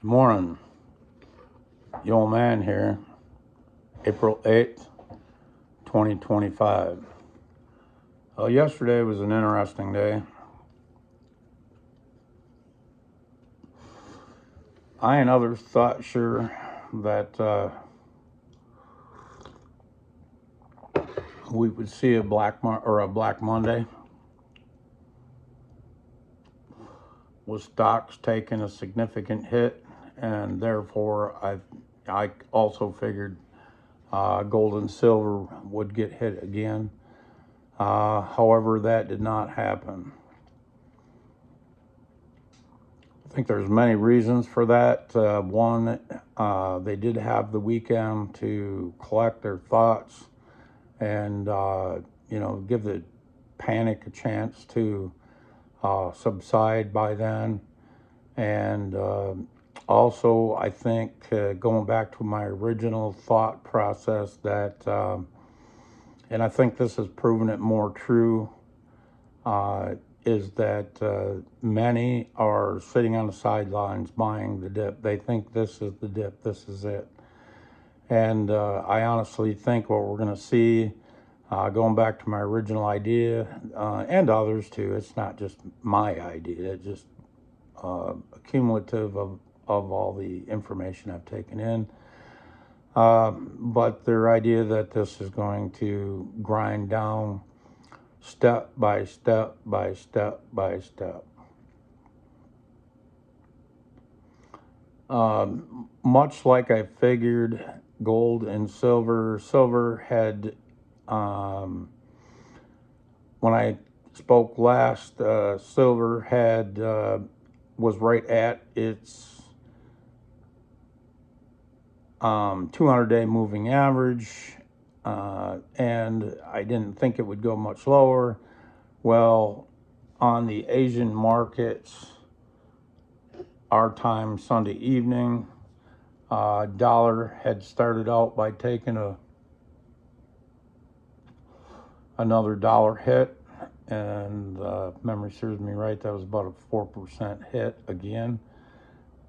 Good morning. The old man here, April 8th, 2025. Yesterday was an interesting day. I and others thought sure that we would see a Black Monday with stocks taking a significant hit, and therefore I also figured gold and silver would get hit again. However, that did not happen. I think there's many reasons for that. One, they did have the weekend to collect their thoughts and give the panic a chance to subside by then. And also, I think going back to my original thought process that, and I think this has proven it more true, is that many are sitting on the sidelines buying the dip. They think this is the dip, this is it. And I honestly think what we're going to see, going back to my original idea, and others too, it's not just my idea, it's just cumulative of all the information I've taken in. But their idea that this is going to grind down step by step by step by step. Much like I figured, gold and silver had, when I spoke last, silver had was right at its 200-day moving average, and I didn't think it would go much lower. Well, on the Asian markets, our time Sunday evening, dollar had started out by taking another dollar hit, and memory serves me right, that was about a 4% hit again.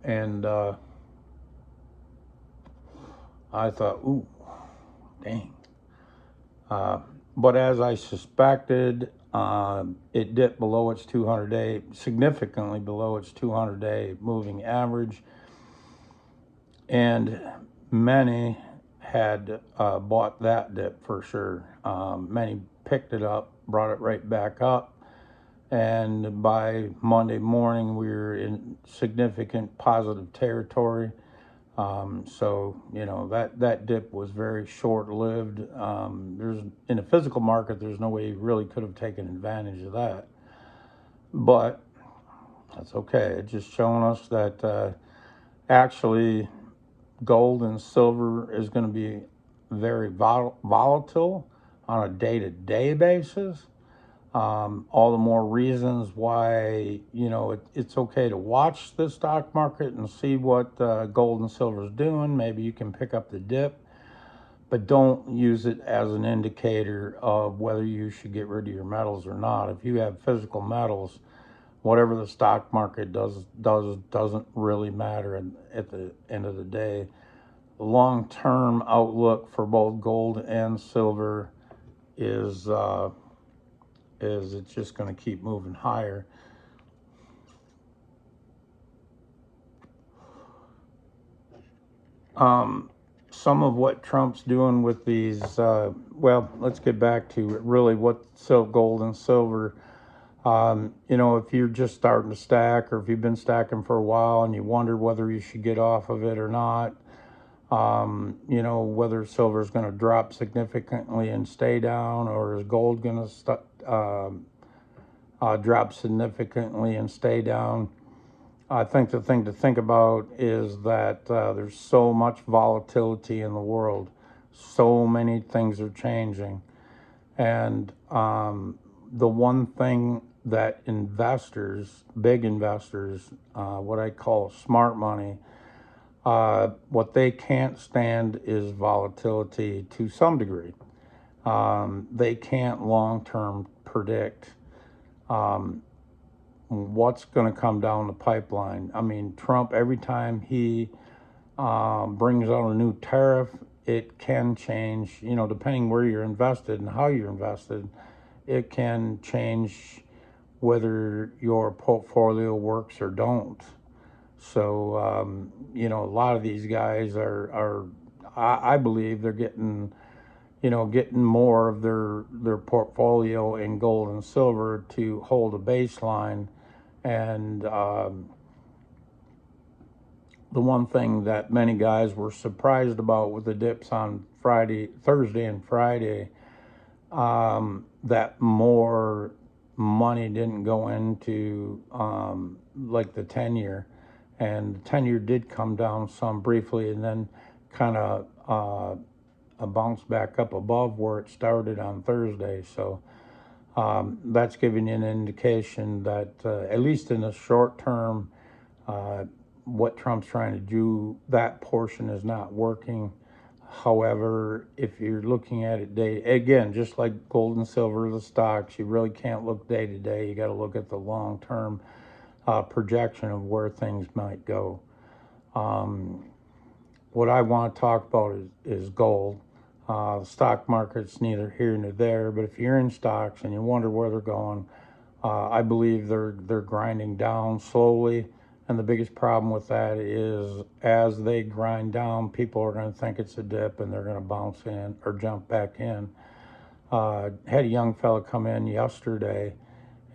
And I thought, ooh, dang. But as I suspected, it dipped below its 200-day, significantly below its 200-day moving average. And many had bought that dip for sure. Many picked it up, brought it right back up. And by Monday morning, we were in significant positive territory. So that dip was very short-lived. There's in a physical market, there's no way you really could have taken advantage of that. But that's okay. It's just showing us that actually gold and silver is going to be very volatile on a day-to-day basis. All the more reasons why it's okay to watch the stock market and see what gold and silver is doing. Maybe you can pick up the dip, but don't use it as an indicator of whether you should get rid of your metals or not. If you have physical metals, whatever the stock market doesn't really matter at the end of the day. The long-term outlook for both gold and silver is it's just going to keep moving higher. Some of what Trump's doing with these, let's get back to really what gold and silver. If you're just starting to stack, or if you've been stacking for a while and you wonder whether you should get off of it or not, whether silver is going to drop significantly and stay down, or is gold going to drop significantly and stay down. I think the thing to think about is that there's so much volatility in the world. So many things are changing. And the one thing that investors, big investors, what I call smart money, what they can't stand is volatility to some degree. They can't long-term predict what's going to come down the pipeline. I mean, Trump, every time he brings out a new tariff, it can change, depending where you're invested and how you're invested, it can change whether your portfolio works or don't. So, a lot of these guys are I believe they're getting more of their portfolio in gold and silver to hold a baseline. And the one thing that many guys were surprised about with the dips on Thursday and Friday, that more money didn't go into like the 10-year. And the 10-year did come down some briefly and then kind of bounce back up above where it started on Thursday. So that's giving you an indication that at least in the short term, what Trump's trying to do, that portion is not working. However, if you're looking at it again, just like gold and silver, the stocks, you really can't look day to day. You got to look at the long term projection of where things might go. What I want to talk about is gold. The stock market's neither here nor there, but if you're in stocks and you wonder where they're going, I believe they're grinding down slowly. And the biggest problem with that is as they grind down, people are going to think it's a dip and they're going to bounce in or jump back in. Had a young fella come in yesterday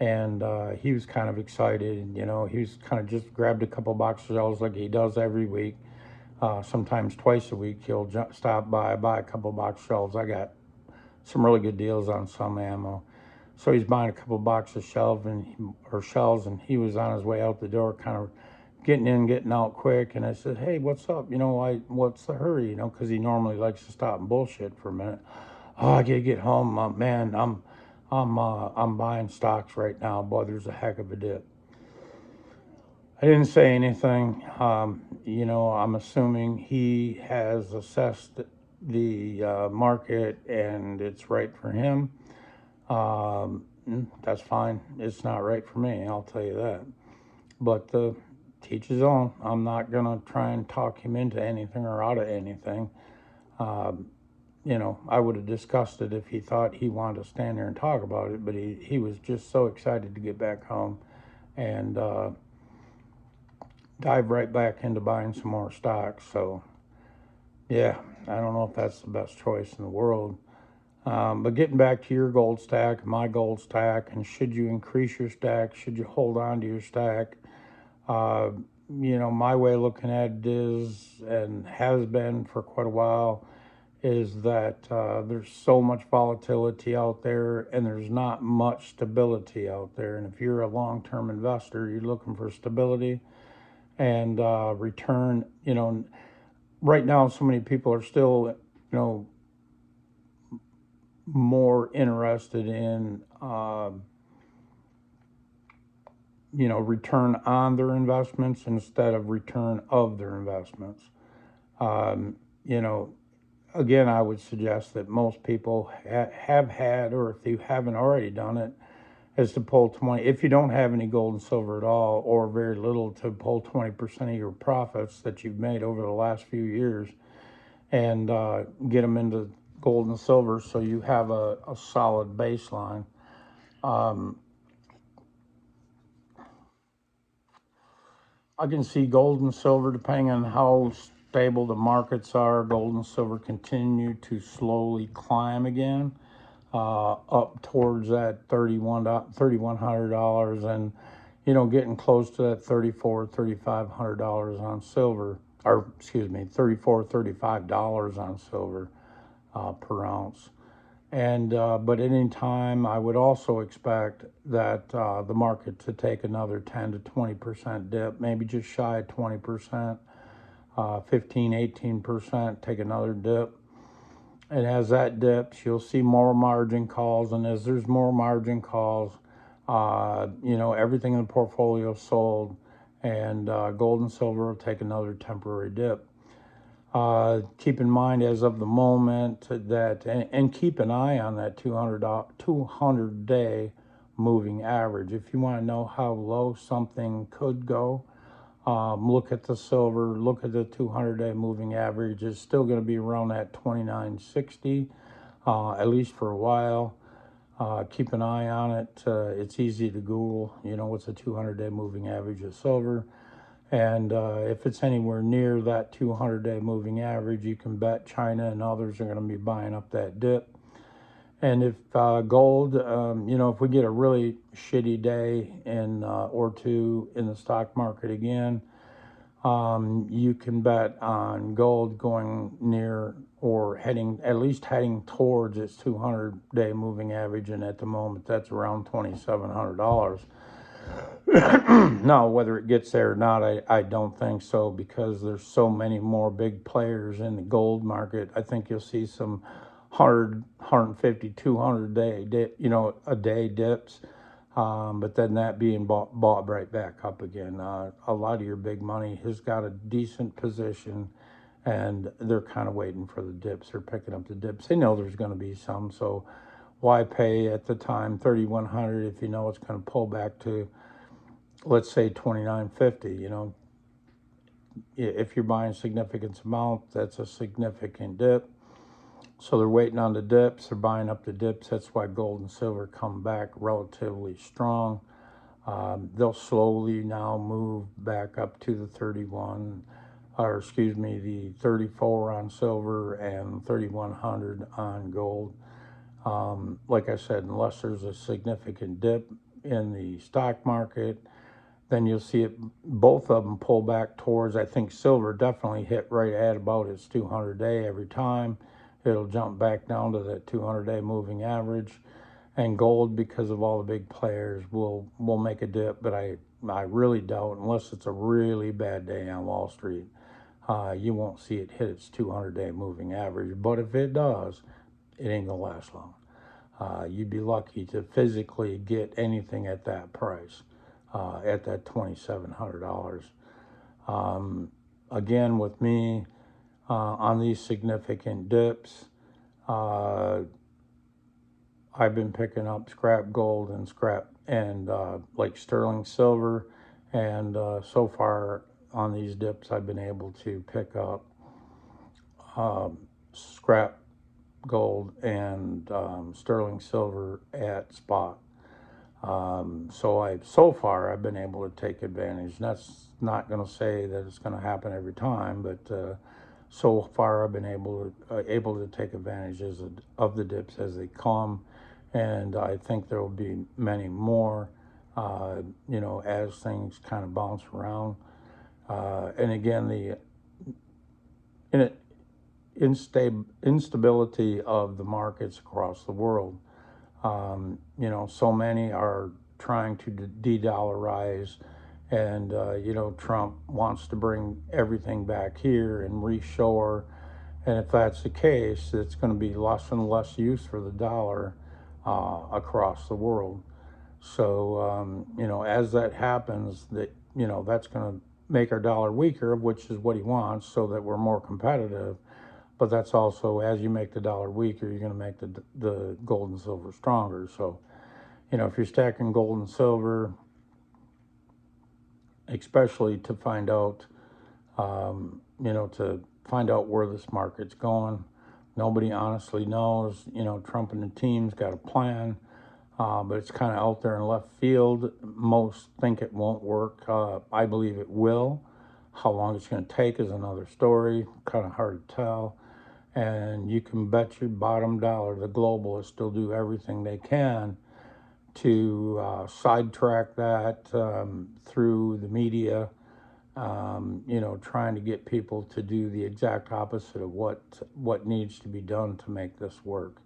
and he was kind of excited. He was kind of just grabbed a couple box of shells like he does every week. Sometimes twice a week he'll stop by, buy a couple box shells. I got some really good deals on some ammo. So he's buying a couple boxes of shells, and he was on his way out the door, kind of getting in, getting out quick. And I said, "Hey, what's up? What's the hurry? Because he normally likes to stop and bullshit for a minute. Oh, I gotta get home, man. I'm buying stocks right now. Boy, there's a heck of a dip." I didn't say anything. I'm assuming he has assessed the market and it's right for him. That's fine. It's not right for me, I'll tell you that. But teach his own. I'm not going to try and talk him into anything or out of anything. I would have discussed it if he thought he wanted to stand there and talk about it, but he was just so excited to get back home and dive right back into buying some more stocks. So, yeah, I don't know if that's the best choice in the world. But getting back to your gold stack, my gold stack, and should you increase your stack? Should you hold on to your stack? My way of looking at it is, and has been for quite a while, is that there's so much volatility out there and there's not much stability out there. And if you're a long-term investor, you're looking for stability and return. Right now, so many people are still, more interested in return on their investments instead of return of their investments. Again, I would suggest that most people have had, or if you haven't already done it, is to pull 20, if you don't have any gold and silver at all or very little, to pull 20% of your profits that you've made over the last few years and get them into gold and silver so you have a solid baseline. I can see gold and silver, depending on how stable the markets are, gold and silver continue to slowly climb again up towards that $3,100 and getting close to that $3,500 on silver, or excuse me, $35 on silver per ounce. And but at any time, I would also expect that the market to take another 10 to 20% dip, maybe just shy of 20%, 15, 18%, take another dip. And as that dips, you'll see more margin calls. And as there's more margin calls, everything in the portfolio sold, and gold and silver will take another temporary dip. Keep in mind, as of the moment, that, and keep an eye on that 200-day moving average. If you want to know how low something could go, look at the silver, look at the 200-day moving average. It's still going to be around that 29.60, at least for a while. Keep an eye on it. It's easy to Google, what's a 200-day moving average of silver. And if it's anywhere near that 200-day moving average, you can bet China and others are going to be buying up that dip. And if gold, if we get a really shitty day or two in the stock market again, you can bet on gold going near or at least heading towards its 200-day moving average. And at the moment, that's around $2,700. Now, whether it gets there or not, I don't think so, because there's so many more big players in the gold market. I think you'll see some 150, 200 a day dips, but then that being bought right back up again. A lot of your big money has got a decent position, and they're kind of waiting for the dips. They're picking up the dips. They know there's going to be some, so why pay at the time 3,100 if you know it's going to pull back to, let's say, 29.50. If you're buying a significant amount, that's a significant dip. So they're waiting on the dips. They're buying up the dips. That's why gold and silver come back relatively strong. They'll slowly now move back up to the 34 on silver and 3,100 on gold. Like I said, unless there's a significant dip in the stock market, then you'll see both of them pull back towards, I think silver definitely hit right at about its 200-day every time. It'll jump back down to that 200-day moving average. And gold, because of all the big players, will make a dip, but I really doubt, unless it's a really bad day on Wall Street, you won't see it hit its 200-day moving average. But if it does, it ain't gonna last long. You'd be lucky to physically get anything at that price, at that $2,700. Again, with me, on these significant dips, I've been picking up scrap gold and like sterling silver, and so far on these dips I've been able to pick up scrap gold and sterling silver at spot. So far I've been able to take advantage. And that's not going to say that it's going to happen every time, but so far I've been able to take advantages of the dips as they come, and I think there will be many more, as things kind of bounce around. And again, the instability of the markets across the world. So many are trying to de-dollarize, and Trump wants to bring everything back here and reshore. And if that's the case, it's going to be less and less use for the dollar across the world. So as that happens, that's going to make our dollar weaker, which is what he wants, so that we're more competitive. But that's also, as you make the dollar weaker, you're going to make the gold and silver stronger. So, if you're stacking gold and silver, especially to find out, where this market's going, nobody honestly knows. Trump and the team's got a plan, but it's kind of out there in left field. Most think it won't work. I believe it will. How long it's going to take is another story. Kind of hard to tell. And you can bet your bottom dollar the globalists will do everything they can to sidetrack that through the media, trying to get people to do the exact opposite of what needs to be done to make this work,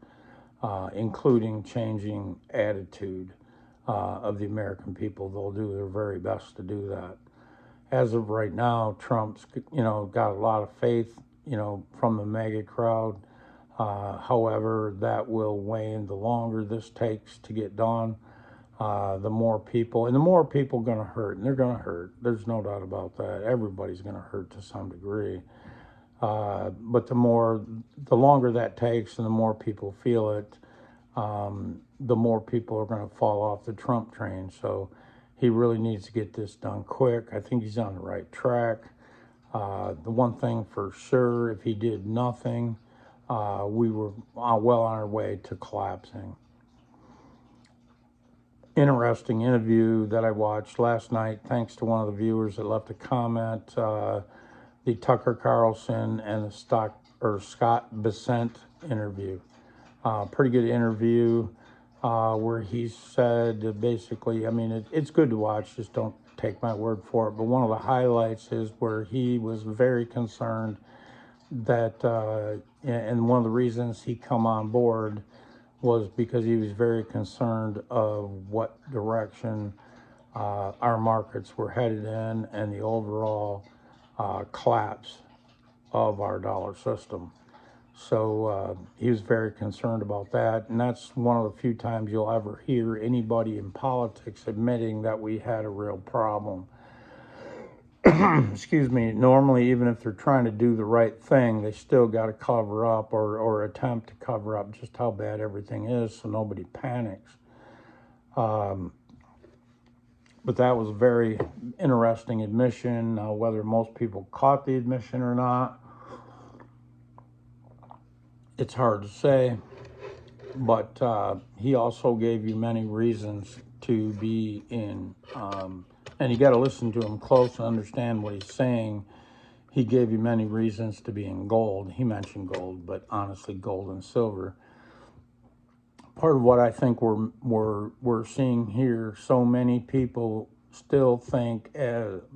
including changing attitude of the American people. They'll do their very best to do that. As of right now, Trump's, got a lot of faith, from the MAGA crowd. However, that will wane the longer this takes to get done. The more people going to hurt, and they're going to hurt. There's no doubt about that. Everybody's going to hurt to some degree. But the longer that takes and the more people feel it, the more people are going to fall off the Trump train. So he really needs to get this done quick. I think he's on the right track. The one thing for sure, if he did nothing, we were well on our way to collapsing. Interesting interview that I watched last night, thanks to one of the viewers that left a comment. The Tucker Carlson and the Scott Bessent interview. Pretty good interview where he said basically, I mean, it's good to watch, just don't take my word for it. But one of the highlights is where he was very concerned that, and one of the reasons he come on board was because he was very concerned of what direction our markets were headed in and the overall collapse of our dollar system. So he was very concerned about that, and that's one of the few times you'll ever hear anybody in politics admitting that we had a real problem. Excuse me. Normally, even if they're trying to do the right thing, they still got to cover up or attempt to cover up just how bad everything is so nobody panics. But that was a very interesting admission. Whether most people caught the admission or not, it's hard to say. But he also gave you many reasons to be in, and you got to listen to him close and understand what he's saying. He gave you many reasons to be in gold. He mentioned gold, but honestly, gold and silver. Part of what I think we're seeing here, so many people still think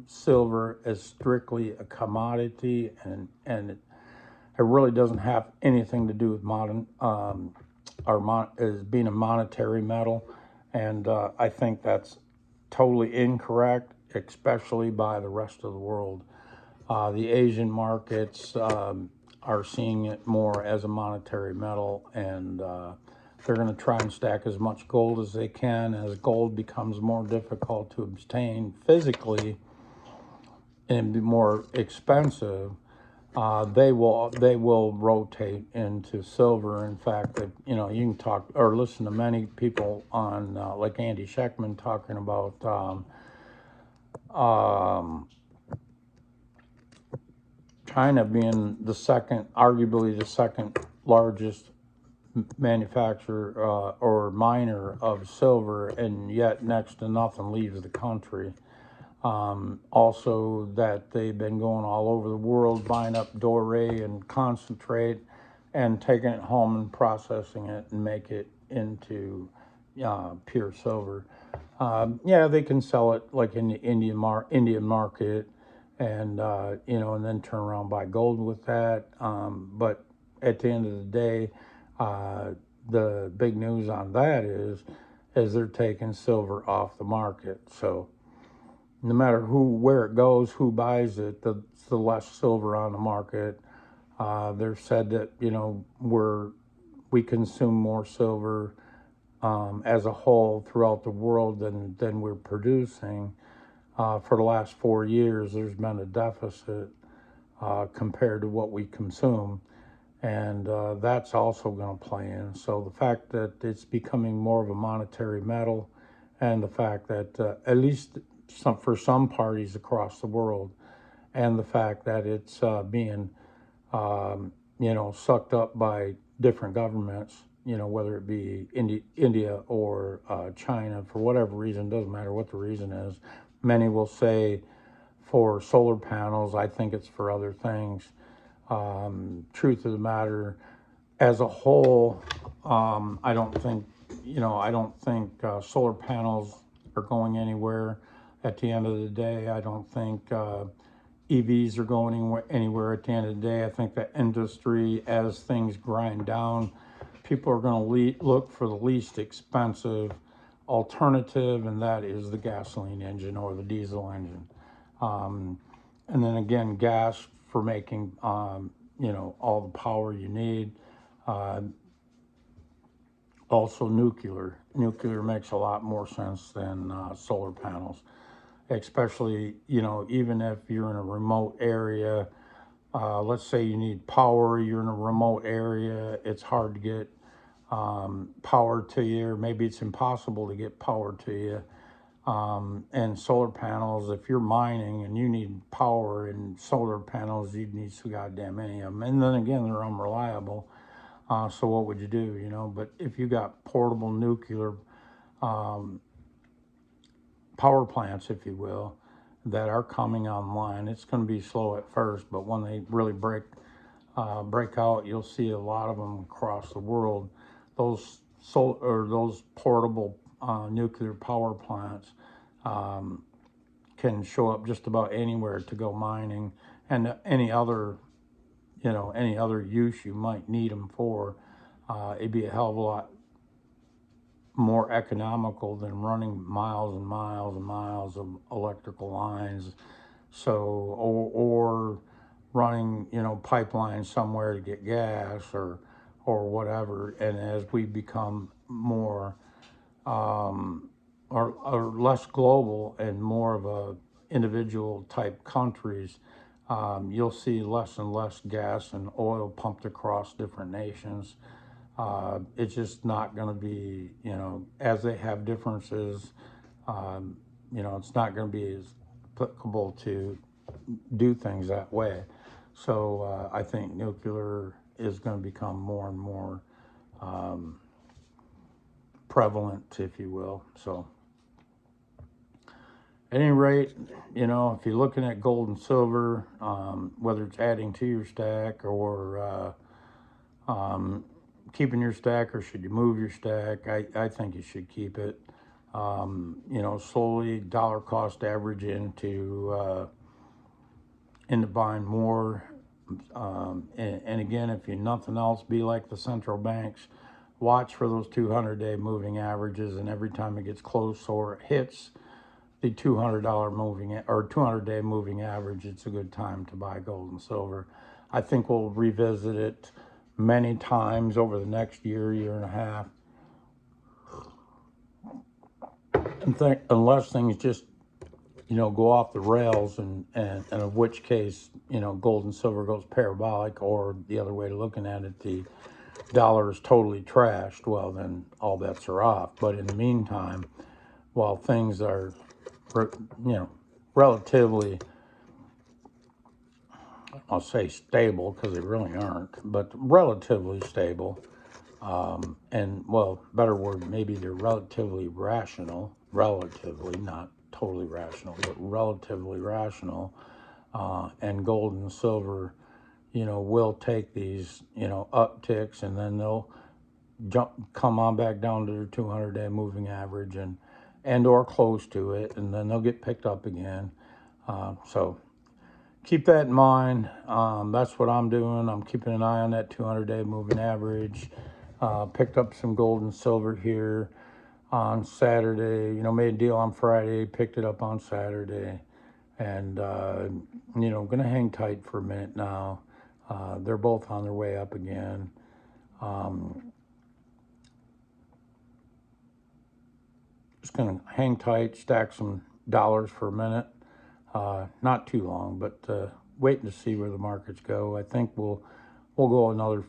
silver as strictly a commodity, and it really doesn't have anything to do with modern as being a monetary metal, and I think that's totally incorrect, especially by the rest of the world. The Asian markets are seeing it more as a monetary metal, and they're going to try and stack as much gold as they can. As gold becomes more difficult to obtain physically and be more expensive, they will rotate into silver. In fact, that you can talk or listen to many people on like Andy Schectman talking about China being arguably the second largest manufacturer or miner of silver, and yet next to nothing leaves the country. Also, that they've been going all over the world buying up doré and concentrate and taking it home and processing it and make it into pure silver. Yeah, they can sell it like in the Indian market, and and then turn around and buy gold with that. But at the end of the day, the big news on that is they're taking silver off the market. So no matter where it goes, who buys it, the less silver on the market. They've said that we consume more silver as a whole throughout the world than we're producing. For the last 4 years, there's been a deficit compared to what we consume, and that's also going to play in. So the fact that it's becoming more of a monetary metal, and the fact that at least for some parties across the world, and the fact that it's being sucked up by different governments, whether it be India or China, for whatever reason, doesn't matter what the reason is. Many will say for solar panels. I think it's for other things. Truth of the matter, as a whole, I don't think solar panels are going anywhere. At the end of the day, I don't think EVs are going anywhere at the end of the day. I think that industry, as things grind down, people are going to look for the least expensive alternative, and that is the gasoline engine or the diesel engine. And then again, gas for making, all the power you need. Also nuclear. Nuclear makes a lot more sense than solar panels, especially, even if you're in a remote area. Let's say you need power, you're in a remote area, it's hard to get power to you, or maybe it's impossible to get power to you. And solar panels, if you're mining and you need power and solar panels, you need so goddamn many of them. And then again, they're unreliable. So what would you do, you know? But if you got portable nuclear power plants, if you will, that are coming online, it's going to be slow at first, but when they really break out, you'll see a lot of them across the world. Those portable nuclear power plants can show up just about anywhere to go mining, and any other use you might need them for. It'd be a hell of a lot more economical than running miles and miles and miles of electrical lines. So, or running, pipelines somewhere to get gas or whatever. And as we become more or less global and more of a individual type countries, you'll see less and less gas and oil pumped across different nations. It's just not going to be, as they have differences, it's not going to be as applicable to do things that way. So I think nuclear is going to become more and more prevalent, if you will. So at any rate, if you're looking at gold and silver, whether it's adding to your stack or keeping your stack, or should you move your stack, I think you should keep it. Slowly dollar cost average into buying more. And again, if you nothing else, be like the central banks. Watch for those 200-day moving averages, and every time it gets close or it hits the $200 moving or 200-day moving average, it's a good time to buy gold and silver. I think we'll revisit it many times over the next year and a half, and unless things just go off the rails, and of which case, gold and silver goes parabolic, or the other way to looking at it, the dollar is totally trashed. Well, then all bets are off. But in the meantime, while things are, relatively, I'll say stable, because they really aren't, but relatively stable, and well, better word, maybe they're relatively rational, relatively, not totally rational, but relatively rational, and gold and silver, will take these, upticks, and then they'll come on back down to their 200-day moving average and or close to it, and then they'll get picked up again. So keep that in mind. That's what I'm doing. I'm keeping an eye on that 200-day moving average. Picked up some gold and silver here on Saturday. Made a deal on Friday, picked it up on Saturday, and going to hang tight for a minute now. They're both on their way up again. Just going to hang tight, stack some dollars for a minute. Not too long, but waiting to see where the markets go. I think we'll go another,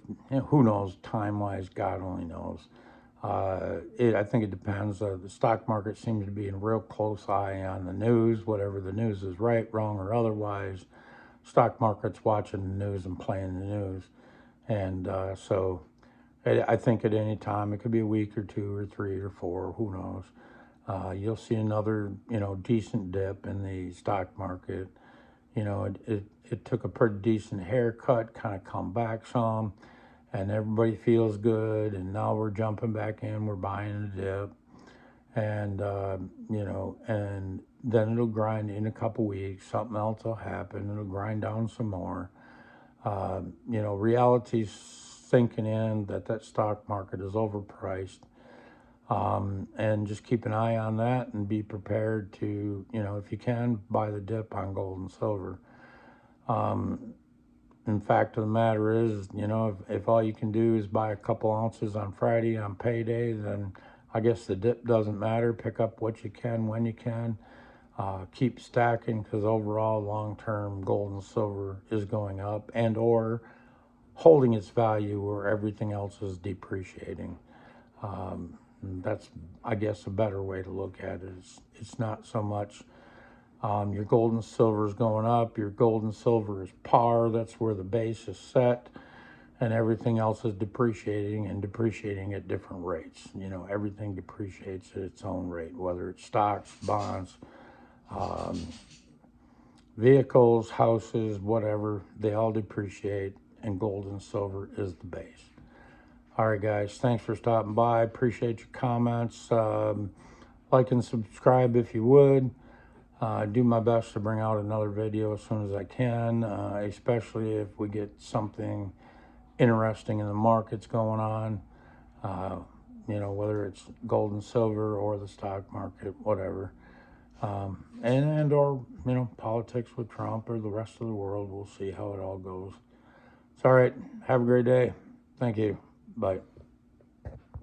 who knows, time-wise, God only knows. I think it depends. The stock market seems to be in real close eye on the news, whatever the news is, right, wrong, or otherwise. Stock market's watching the news and playing the news. And so I think at any time, it could be a week or two or three or four, who knows. You'll see another, decent dip in the stock market. It took a pretty decent haircut, kind of come back some, and everybody feels good. And now we're jumping back in, we're buying a dip, and and then it'll grind in a couple weeks. Something else will happen. It'll grind down some more. Reality's sinking in that stock market is overpriced. And just keep an eye on that and be prepared to, if you can, buy the dip on gold and silver. In fact of the matter is, if all you can do is buy a couple ounces on Friday on payday, then I guess the dip doesn't matter. Pick up what you can when you can. Keep stacking, because overall long-term gold and silver is going up and or holding its value where everything else is depreciating. That's, I guess, a better way to look at it. It's not so much your gold and silver is going up, your gold and silver is par, that's where the base is set, and everything else is depreciating and depreciating at different rates. You know, everything depreciates at its own rate, whether it's stocks, bonds, vehicles, houses, whatever, they all depreciate, and gold and silver is the base. All right, guys, thanks for stopping by. Appreciate your comments. Like and subscribe if you would. Do my best to bring out another video as soon as I can, especially if we get something interesting in the markets going on. You know, whether it's gold and silver or the stock market, whatever. And or, you know, politics with Trump or the rest of the world. We'll see how it all goes. It's all right. Have a great day. Thank you. Bye.